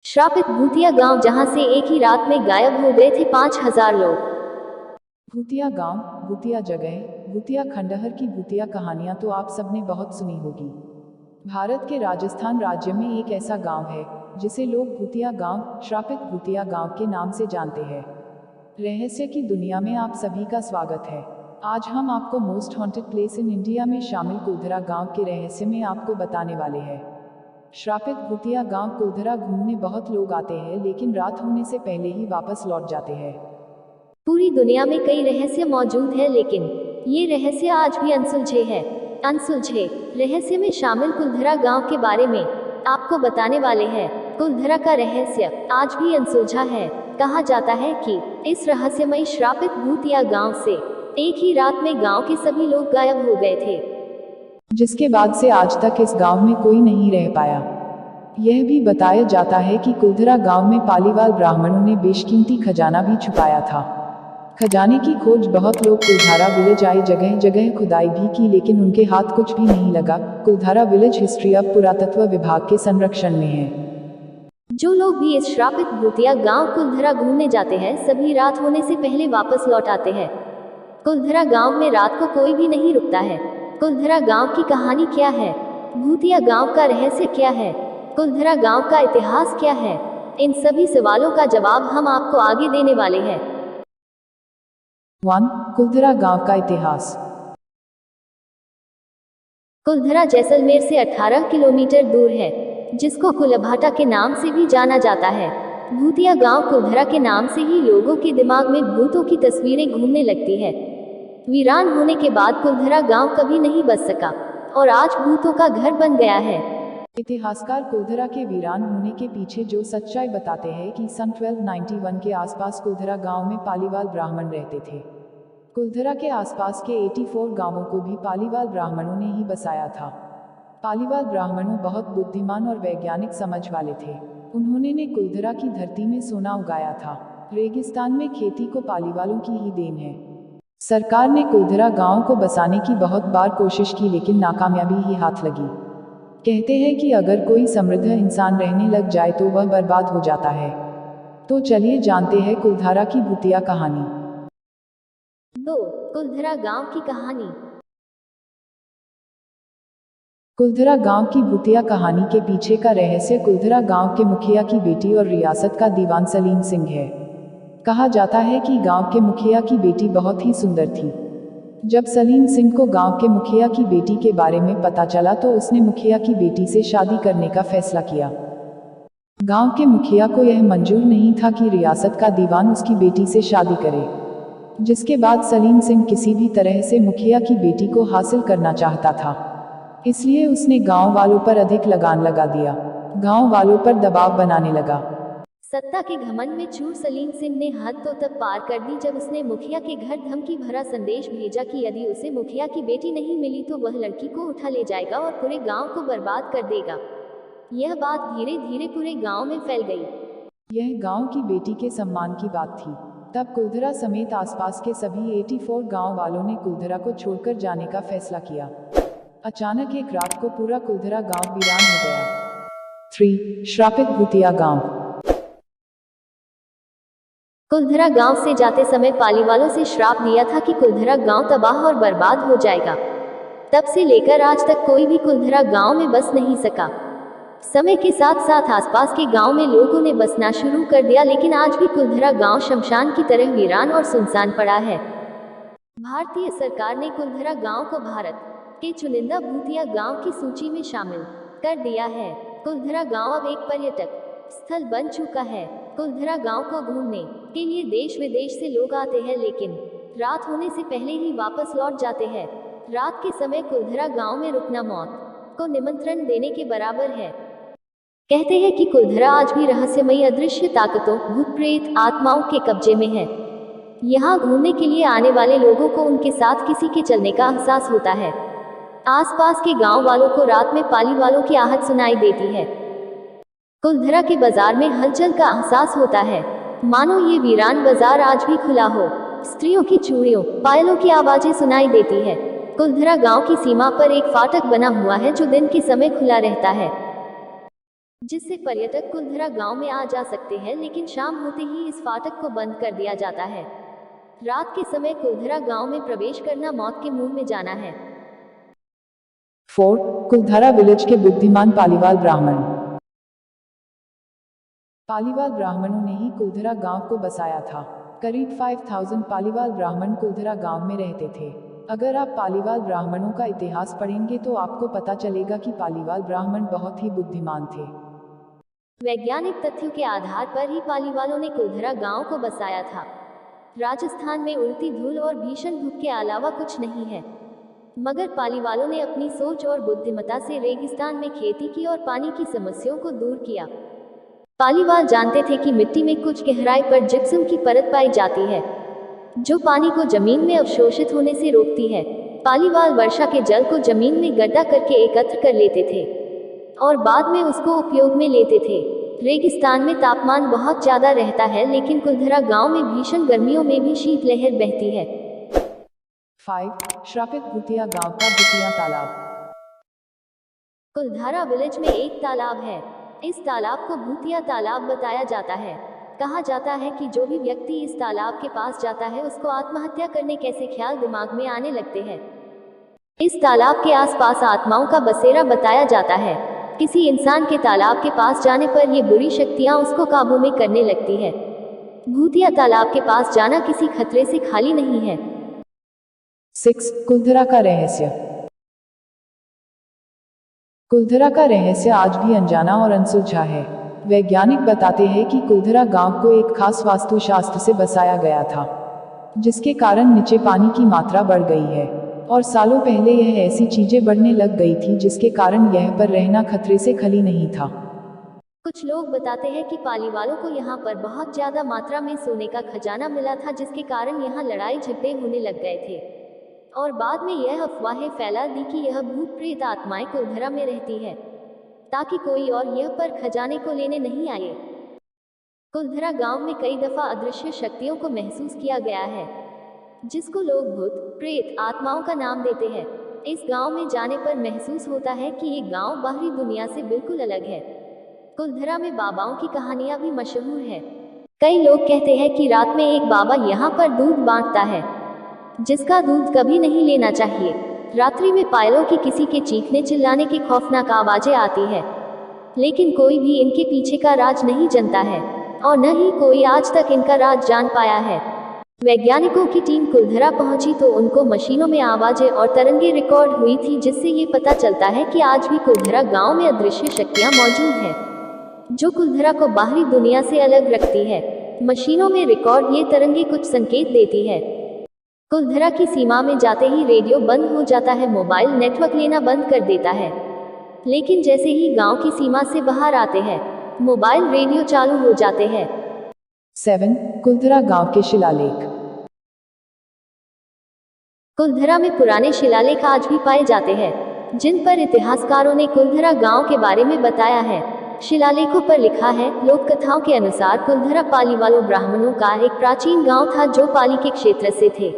श्रापित भूतिया गांव जहां से एक ही रात में गायब हो गए थे 5,000 लोग। भूतिया गांव, भूतिया जगह, भूतिया खंडहर की भूतिया कहानियां तो आप सबने बहुत सुनी होगी। भारत के राजस्थान राज्य में एक ऐसा गांव है जिसे लोग भूतिया गांव, श्रापित भूतिया गांव के नाम से जानते हैं। रहस्य की दुनिया में आप सभी का स्वागत है। आज हम आपको most haunted place in India में शामिल कुलधरा गांव के रहस्य में आपको बताने वाले हैं। श्रापित भूतिया गांव कुलधरा घूमने बहुत लोग आते हैं, लेकिन रात होने से पहले ही वापस लौट जाते हैं। पूरी दुनिया में कई रहस्य मौजूद हैं, लेकिन ये रहस्य आज भी अनसुलझे हैं। अनसुलझे रहस्य में शामिल कुलधरा गांव के बारे में आपको बताने वाले हैं। कुलधरा का रहस्य आज भी अनसुलझा है। कहा जाता है कि इस रहस्यमयी श्रापित भूतिया गांव से एक ही रात में गांव के सभी लोग गायब हो गए थे, जिसके बाद से आज तक इस गांव में कोई नहीं रह पाया। यह भी बताया जाता है कि कुलधरा गांव में पालीवाल ब्राह्मणों ने बेशकीमती खजाना भी छुपाया था। खजाने की खोज बहुत लोग कुलधारा विलेज आए, जगह जगह खुदाई भी की, लेकिन उनके हाथ कुछ भी नहीं लगा। कुलधारा विलेज हिस्ट्री अब पुरातत्व विभाग के संरक्षण में है। जो लोग भी इस श्रापित भूतिया गांव कुलधरा घूमने जाते हैं, सभी रात होने से पहले वापस लौट आते हैं। कुलधरा गांव में रात को कोई भी नहीं रुकता है। कुलधरा गांव की कहानी क्या है? भूतिया गांव का रहस्य क्या है? कुलधरा गांव का इतिहास क्या है? इन सभी सवालों का जवाब हम आपको आगे देने वाले हैं। 1. कुलधरा गांव का इतिहास। कुलधरा जैसलमेर से 18 किलोमीटर दूर है, जिसको कुलभाटा के नाम से भी जाना जाता है। भूतिया गांव कुलधरा के नाम से ही लोगों के दिमाग में भूतों की तस्वीरें घूमने लगती है। वीरान होने के बाद कुलधरा गांव कभी नहीं बच सका और आज भूतों का घर बन गया है। इतिहासकार कुलधरा के वीरान होने के पीछे जो सच्चाई बताते हैं कि सन 1291 के आसपास कुलधरा गांव में पालीवाल ब्राह्मण रहते थे। कुलधरा के आसपास के 84 गांवों को भी पालीवाल ब्राह्मणों ने ही बसाया था। पालीवाल ब्राह्मणों बहुत बुद्धिमान और वैज्ञानिक समझ वाले थे। उन्होंने ने कुलधरा की धरती में सोना उगाया था। रेगिस्तान में खेती को पालीवालों की ही देन है। सरकार ने कुलधरा गांव को बसाने की बहुत बार कोशिश की, लेकिन नाकामयाबी ही हाथ लगी। कहते हैं कि अगर कोई समृद्ध इंसान रहने लग जाए तो वह बर्बाद हो जाता है। तो चलिए जानते हैं कुलधरा की भूतिया कहानी। 2. कुलधरा गांव की कहानी। कुलधरा गांव की भूतिया कहानी के पीछे का रहस्य कुलधरा गांव के मुखिया की बेटी और रियासत का दीवान सलीम सिंह है। कहा जाता है कि गांव के मुखिया की बेटी बहुत ही सुंदर थी। जब सलीम सिंह को गांव के मुखिया की बेटी के बारे में पता चला तो उसने मुखिया की बेटी से शादी करने का फैसला किया। गांव के मुखिया को यह मंजूर नहीं था कि रियासत का दीवान उसकी बेटी से शादी करे, जिसके बाद सलीम सिंह किसी भी तरह से मुखिया की बेटी को हासिल करना चाहता था। इसलिए उसने गांव वालों पर अधिक लगान लगा दिया। गांव वालों पर दबाव बनाने लगा। सत्ता के घमंड में चूर सलीम सिंह ने हद तो तब पार कर दी जब उसने मुखिया के घर धमकी भरा संदेश भेजा कि यदि उसे मुखिया की बेटी नहीं मिली तो वह लड़की को उठा ले जाएगा और पूरे गांव को बर्बाद कर देगा। यह बात धीरे धीरे पूरे गांव में फैल गई। यह गांव की बेटी के सम्मान की बात थी। तब कुलधरा समेत आसपास के सभी 84 गांव वालों ने कुलधरा को छोड़कर जाने का फैसला किया। अचानक एक रात को पूरा कुलधरा गांव वीरान हो गया। 3. श्रापित भूतिया गांव। कुलधरा गांव से जाते समय पालीवालों से श्राप दिया था कि कुलधरा गांव तबाह और बर्बाद हो जाएगा। तब से लेकर आज तक कोई भी कुलधरा गांव में बस नहीं सका। समय के साथ साथ आसपास के गांव में लोगों ने बसना शुरू कर दिया, लेकिन आज भी कुलधरा गांव शमशान की तरह वीरान और सुनसान पड़ा है। भारतीय सरकार ने कुलधरा गांव को भारत के चुनिंदा भूतिया गांव की सूची में शामिल कर दिया है। कुलधरा गांव अब एक पर्यटक स्थल बन चुका है। कुलधरा गांव को घूमने के लिए देश विदेश से लोग आते हैं, लेकिन रात होने से पहले ही वापस लौट जाते हैं। रात के समय कुलधरा गांव में रुकना मौत को निमंत्रण देने के बराबर है। कहते हैं कि कुलधरा आज भी रहस्यमयी अदृश्य ताकतों, भूत प्रेत, आत्माओं के कब्जे में है। यहाँ घूमने के लिए आने वाले लोगों को उनके साथ किसी के चलने का एहसास होता है। आसपास के गांव वालों को रात में पाली वालों की आहट सुनाई देती है। कुलधरा के बाजार में हलचल का एहसास होता है, मानो ये वीरान बाजार आज भी खुला हो। स्त्रियों की चूड़ियों, पायलों की आवाजें सुनाई देती है। कुलधरा गांव की सीमा पर एक फाटक बना हुआ है जो दिन के समय खुला रहता है। जिससे पर्यटक कुलधरा गांव में आ जा सकते हैं, लेकिन शाम होते ही इस फाटक को बंद कर दिया जाता है। रात के समय कुलधरा गांव में प्रवेश करना मौत के मुंह में जाना है। 4. कुलधरा विलेज के बुद्धिमान पालीवाल ब्राह्मण। पालीवाल ब्राह्मणों ने ही कुलधरा गांव को बसाया था। करीब 5000 पालीवाल ब्राह्मण कुलधरा गांव में रहते थे। अगर आप पालीवाल ब्राह्मणों का इतिहास पढ़ेंगे तो आपको पता चलेगा कि पालीवाल ब्राह्मण बहुत ही बुद्धिमान थे। वैज्ञानिक तथ्यों के आधार पर ही पालीवालों ने कुलधरा गांव को बसाया था। राजस्थान में उड़ती धूल और भीषण धूप के अलावा कुछ नहीं है, मगर पालीवालों ने अपनी सोच और बुद्धिमत्ता से रेगिस्तान में खेती की और पानी की समस्याओं को दूर किया। पालीवाल जानते थे कि मिट्टी में कुछ गहराई पर जिप्सम की परत पाई जाती है, जो पानी को जमीन में अवशोषित होने से रोकती है। पालीवाल वर्षा के जल को जमीन में गड्ढा करके एकत्र कर लेते थे और बाद में उसको उपयोग में लेते थे। रेगिस्तान में तापमान बहुत ज्यादा रहता है, लेकिन कुलधरा गांव में भीषण गर्मियों में भी शीतलहर बहती है। 5. श्रापित भूतिया गांव का भूतिया तालाब। कुलधरा विलेज में एक तालाब है। इस तालाब को भूतिया तालाब बताया जाता है। कहा जाता है कि जो भी व्यक्ति इस तालाब के पास जाता है उसको आत्महत्या करने कैसे ख्याल दिमाग में आने लगते हैं। इस तालाब के आसपास आत्माओं का बसेरा बताया जाता है। किसी इंसान के तालाब के पास जाने पर ये बुरी शक्तियां उसको काबू में करने लगती है। भूतिया तालाब के पास जाना किसी खतरे से खाली नहीं है। 6. कुलधरा का रहस्य। कुलधरा का रहस्य आज भी अनजाना और अनसुलझा है। वैज्ञानिक बताते हैं कि कुलधरा गांव को एक खास वास्तुशास्त्र से बसाया गया था, जिसके कारण नीचे पानी की मात्रा बढ़ गई है और सालों पहले यह ऐसी चीजें बढ़ने लग गई थी जिसके कारण यह पर रहना खतरे से खाली नहीं था। कुछ लोग बताते हैं कि पालीवालों को यहाँ पर बहुत ज्यादा मात्रा में सोने का खजाना मिला था, जिसके कारण यहाँ लड़ाई झगड़े होने लग गए थे और बाद में यह अफवाहें फैला दी कि यह भूत प्रेत आत्माएं कुलधरा में रहती है, ताकि कोई और यह पर खजाने को लेने नहीं आए। कुलधरा गांव में कई दफा अदृश्य शक्तियों को महसूस किया गया है, जिसको लोग भूत प्रेत आत्माओं का नाम देते हैं। इस गांव में जाने पर महसूस होता है कि ये गांव बाहरी दुनिया से बिल्कुल अलग है। कुलधरा में बाबाओं की कहानियां भी मशहूर है। कई लोग कहते हैं कि रात में एक बाबा यहाँ पर दूध बांटता है, जिसका दूध कभी नहीं लेना चाहिए। रात्रि में पायलों की किसी के चीखने चिल्लाने की खौफनाक आवाजें आती है, लेकिन कोई भी इनके पीछे का राज नहीं जानता है और न ही कोई आज तक इनका राज जान पाया है। वैज्ञानिकों की टीम कुलधरा पहुंची तो उनको मशीनों में आवाजें और तरंगे रिकॉर्ड हुई थी, जिससे ये पता चलता है कि आज भी कुलधरा गांव में अदृश्य शक्तियां मौजूद हैं, जो कुलधरा को बाहरी दुनिया से अलग रखती है। मशीनों में रिकॉर्ड ये तरंगे कुछ संकेत देती है। कुलधरा की सीमा में जाते ही रेडियो बंद हो जाता है, मोबाइल नेटवर्क लेना बंद कर देता है, लेकिन जैसे ही गांव की सीमा से बाहर आते हैं, मोबाइल रेडियो चालू हो जाते हैं। 7. कुलधरा गांव के शिलालेख। कुलधरा में पुराने शिलालेख आज भी पाए जाते हैं, जिन पर इतिहासकारों ने कुलधरा गांव के बारे में बताया है। शिलालेखों पर लिखा है, लोक कथाओं के अनुसार कुलधरा पालीवालों ब्राह्मणों का एक प्राचीन गांव था जो पाली के क्षेत्र से थे।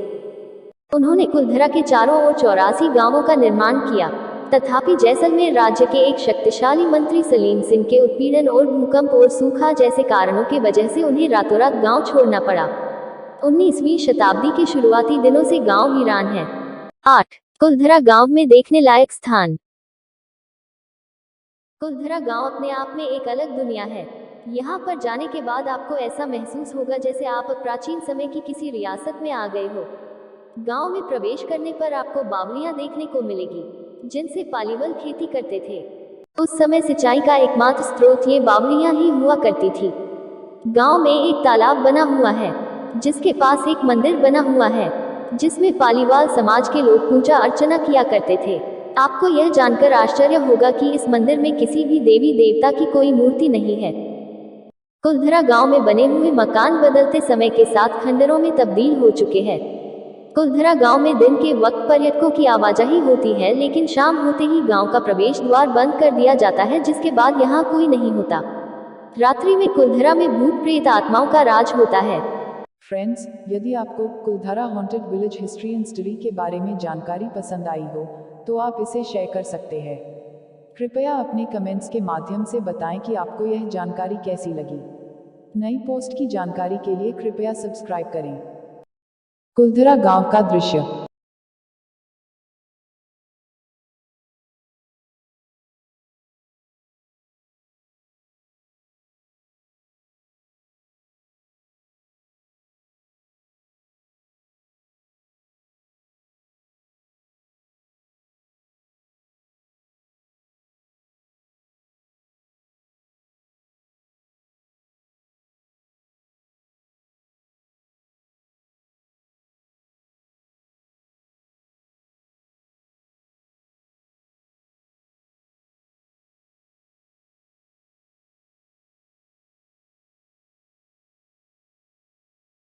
उन्होंने कुलधरा के चारों ओर 84 गांवों का निर्माण किया, तथापि जैसलमेर राज्य के एक शक्तिशाली मंत्री सलीम सिंह के उत्पीड़न और भूकंप और सूखा जैसे कारणों की वजह से उन्हें रातों रात गांव छोड़ना पड़ा। 19वीं शताब्दी के शुरुआती दिनों से गांव वीरान है। 8. कुलधरा गांव में देखने लायक स्थान। कुलधरा गांव अपने आप में एक अलग दुनिया है। यहाँ पर जाने के बाद आपको ऐसा महसूस होगा जैसे आप प्राचीन समय की किसी रियासत में आ गए हो। गांव में प्रवेश करने पर आपको बावलियां देखने को मिलेगी, जिनसे पालीवाल खेती करते थे। उस समय सिंचाई का एकमात्र स्रोत ये बावलियां ही हुआ करती थी। गांव में एक तालाब बना हुआ है, जिसके पास एक मंदिर बना हुआ है, जिसमें पालीवाल समाज के लोग पूजा अर्चना किया करते थे। आपको यह जानकर आश्चर्य होगा कि इस मंदिर में किसी भी देवी देवता की कोई मूर्ति नहीं है। कुलधरा गांव में बने हुए मकान बदलते समय के साथ खंडरों में तब्दील हो चुके हैं। कुलधरा गांव में दिन के वक्त पर्यटकों की आवाजाही होती है, लेकिन शाम होते ही गांव का प्रवेश द्वार बंद कर दिया जाता है, जिसके बाद यहाँ कोई नहीं होता। रात्रि में कुलधरा में भूत प्रेत आत्माओं का राज होता है। फ्रेंड्स, यदि आपको Kuldhara haunted village history and story के बारे में जानकारी पसंद आई हो तो आप इसे शेयर कर सकते हैं। कृपया अपने कमेंट्स के माध्यम से बताएं कि आपको यह जानकारी कैसी लगी। नई पोस्ट की जानकारी के लिए कृपया सब्सक्राइब करें। कुलधरा गांव का दृश्य।